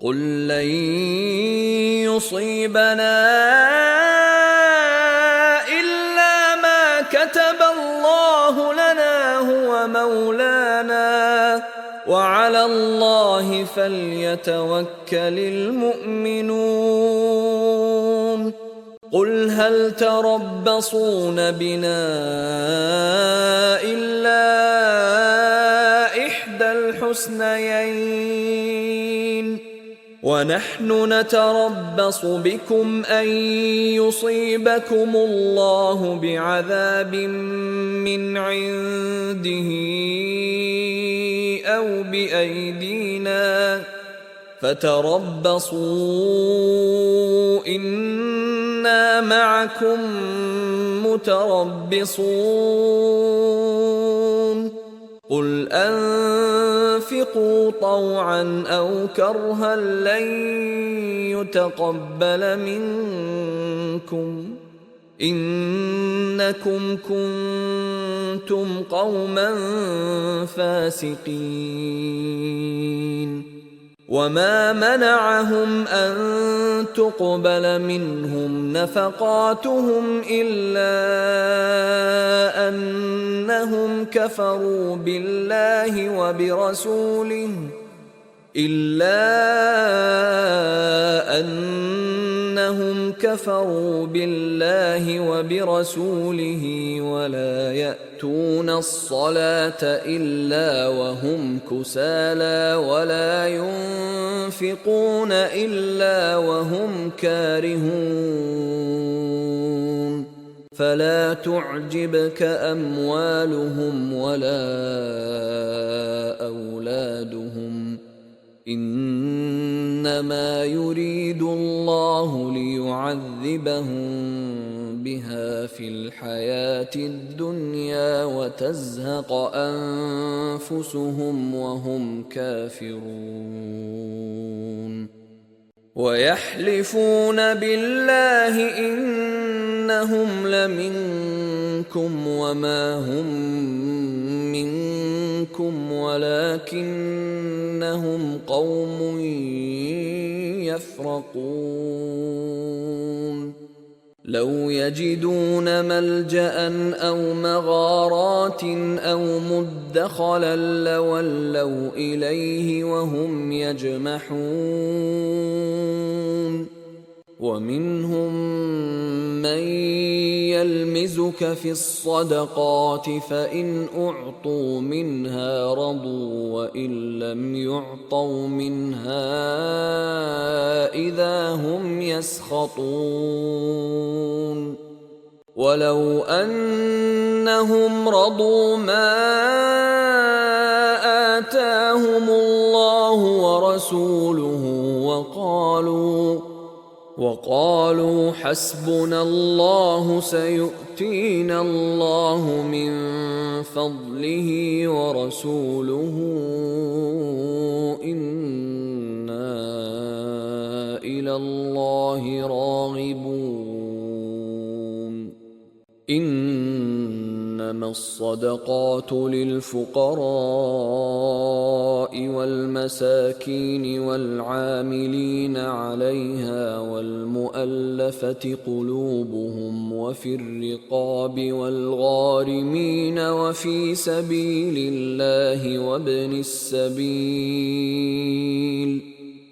قل لن يصيبنا إلا ما كتب الله لنا هو مولانا وعلى الله فليتوكل المؤمنون. قل هل تربصون بنا إلا إحدى الحسنيين ونحن نتربص بكم أن يصيبكم الله بعذاب من عنده أو بأيدينا فتربصوا إنا معكم متربصون. قل أنفقوا طوعا أو كرها لن يتقبل منكم إنكم كنتم قوما فاسقين. وما منعهم أن تقبل منهم نفقاتهم إلا أنهم كفروا بالله وبرسوله ولا يأتون الصلاة إلا وهم كسالى ولا ينفقون إلا وهم كارهون. فلا تعجبك أموالهم ولا أولادهم إنما يريد الله ليعذبهم بها في الحياة الدنيا وتزهق أنفسهم وهم كافرون. ويحلفون بالله إنهم لمنكم وما هم منكم ولكنهم قوم يفرقون. لو يجدون ملجأ أو مغارات أو مدخلا لولوا إليه وهم يجمحون. ومنهم من يلمزك في الصدقات فإن أعطوا منها رضوا وإن لم يعطوا منها إذا هم يسخطون. ولو أنهم رضوا ما آتاهم الله ورسوله وقالوا حسبنا الله سيؤتينا الله من فضله ورسوله إنا إلى الله راغبون. إنما الصدقات للفقراء والمساكين والعاملين عليها والمؤلفة قلوبهم وفي الرقاب والغارمين وفي سبيل الله وابن السبيل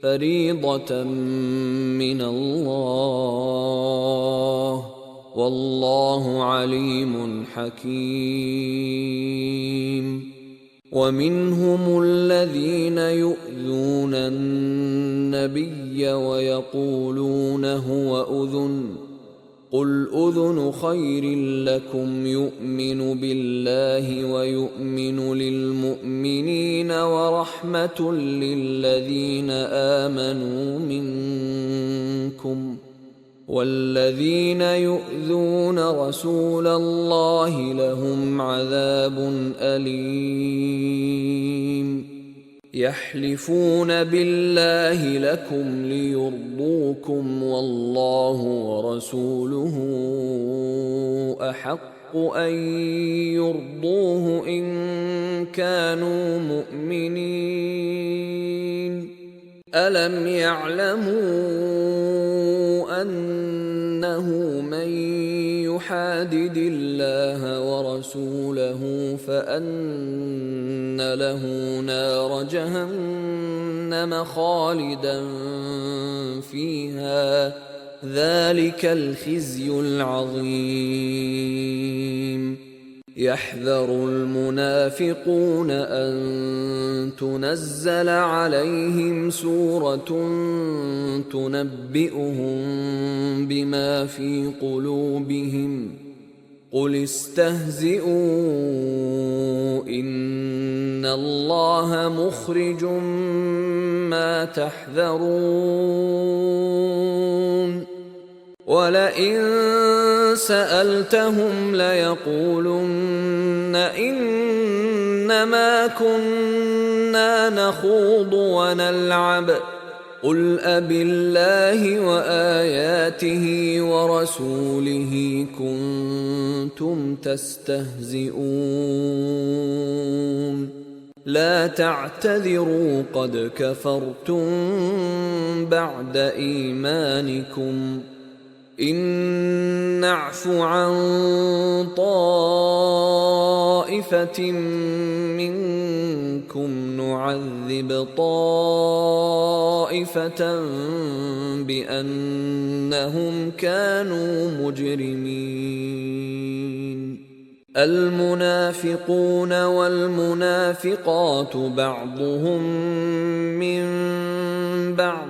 فريضة من الله والله عليم حكيم. ومنهم الذين يؤذون النبي ويقولون هو أذن قل أذن خير لكم يؤمن بالله ويؤمن للمؤمنين ورحمة للذين آمنوا منكم والذين يؤذون رسول الله لهم عذاب أليم. يحلفون بالله لكم ليرضوكم والله ورسوله أحق أن يرضوه إن كانوا مؤمنين. ألم يعلموا أنه من يحادد الله ورسوله فأن له نار جهنم خالدا فيها ذلك الخزي العظيم. يحذر المنافقون أن تنزل عليهم سورة تنبئهم بما في قلوبهم قل استهزئوا إن الله مخرج ما تحذرون ولئن سألتهم ليقولن إنما كنا نخوض ونلعب قل أبالله وآياته ورسوله كنتم تستهزئون لا تعتذروا قد كفرتم بعد إيمانكم إن نعف عن طائفة منكم نعذب طائفة بأنهم كانوا مجرمين. المنافقون والمنافقات بعضهم من بعض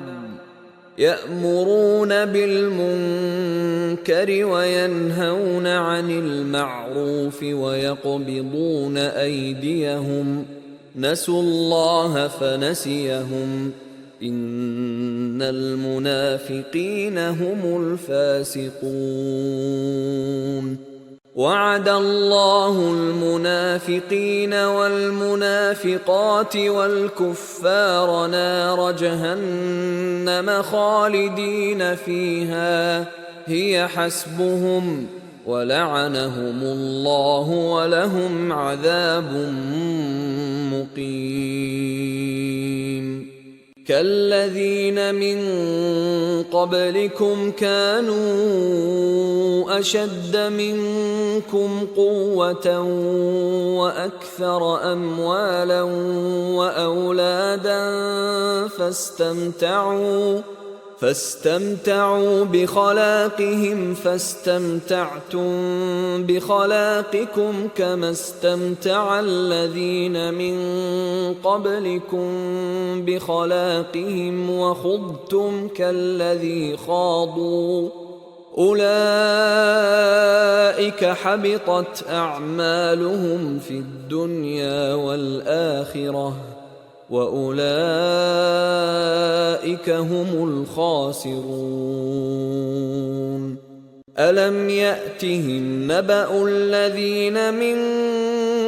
يأمرون بالمنكر وينهون عن المعروف ويقبضون أيديهم نسوا الله فنسيهم إن المنافقين هم الفاسقون. وعد الله المنافقين والمنافقات والكفار نار جهنم خالدين فيها هي حسبهم ولعنهم الله ولهم عذاب مقيم. كالذين من قبلكم كانوا أشد منكم قوة وأكثر أموالا وأولادا فاستمتعوا بخلاقهم فاستمتعتم بخلاقكم كما استمتع الذين من قبلكم بخلاقهم وخضتم كالذي خاضوا أولئك حبطت أعمالهم في الدنيا والآخرة وأولئك هم الخاسرون. ألم يأتهم نبأ الذين من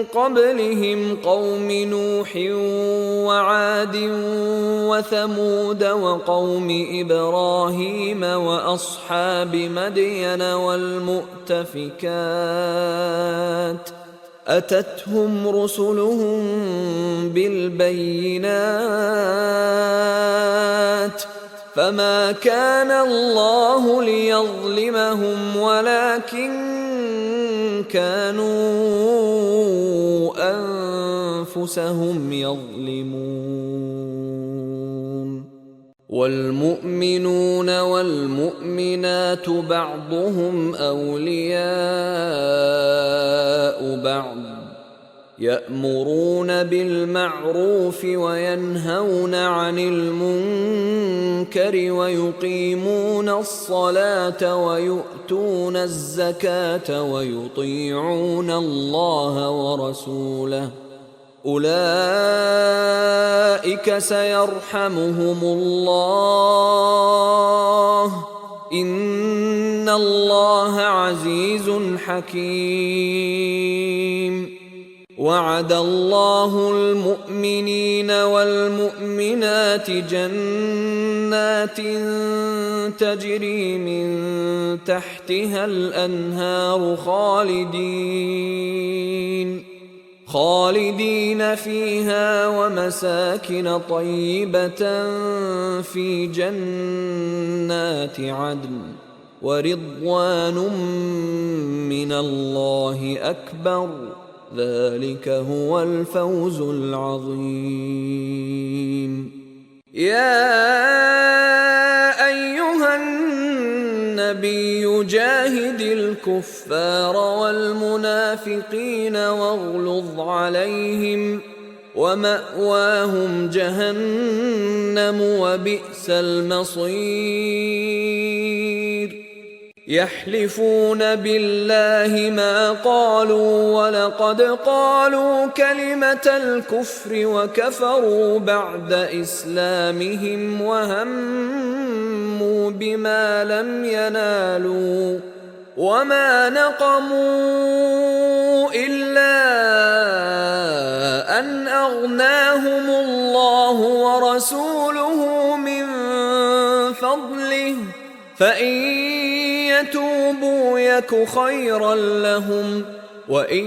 قبلهم قوم نوح وعاد وثمود وقوم إبراهيم وأصحاب مدين والمؤتفكات أتتهم رسلهم بالبينات فما كان الله ليظلمهم ولكن كانوا أنفسهم يظلمون. والمؤمنون والمؤمنات بعضهم أولياء بعض يأمرون بالمعروف وينهون عن المنكر ويقيمون الصلاة ويؤتون الزكاة ويطيعون الله ورسوله أولئك سيرحمهم الله إن الله عزيز حكيم. وعد الله المؤمنين والمؤمنات جنات تجري من تحتها الأنهار خالدين فيها ومساكن طيبة في جنات عدن ورضوان من الله أكبر ذلك هو الفوز العظيم. يا أيها النبي جاهد الكفار والمنافقين واغلظ عليهم ومأواهم جهنم وبئس المصير. يحلفون بالله ما قالوا ولقد قالوا كلمة الكفر وكفروا بعد إسلامهم وهموا بما لم ينالوا وما نقموا إلا أن أغناهم الله ورسوله من فضله فإن يتوبوا يك خيرا لهم وإن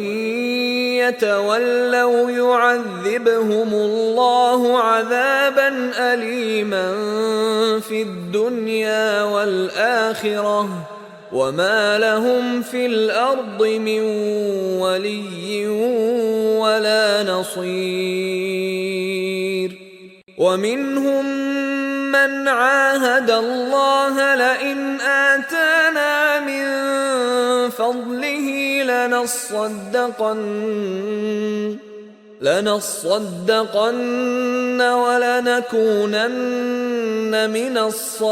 يتولوا يعذبهم الله عذابا أليما في الدنيا والآخرة وما لهم في الأرض من ولي ولا نصير. ومنهم من عاهد الله لئن آتانا من فضله لنصدقن ولنكونن من الصالحين.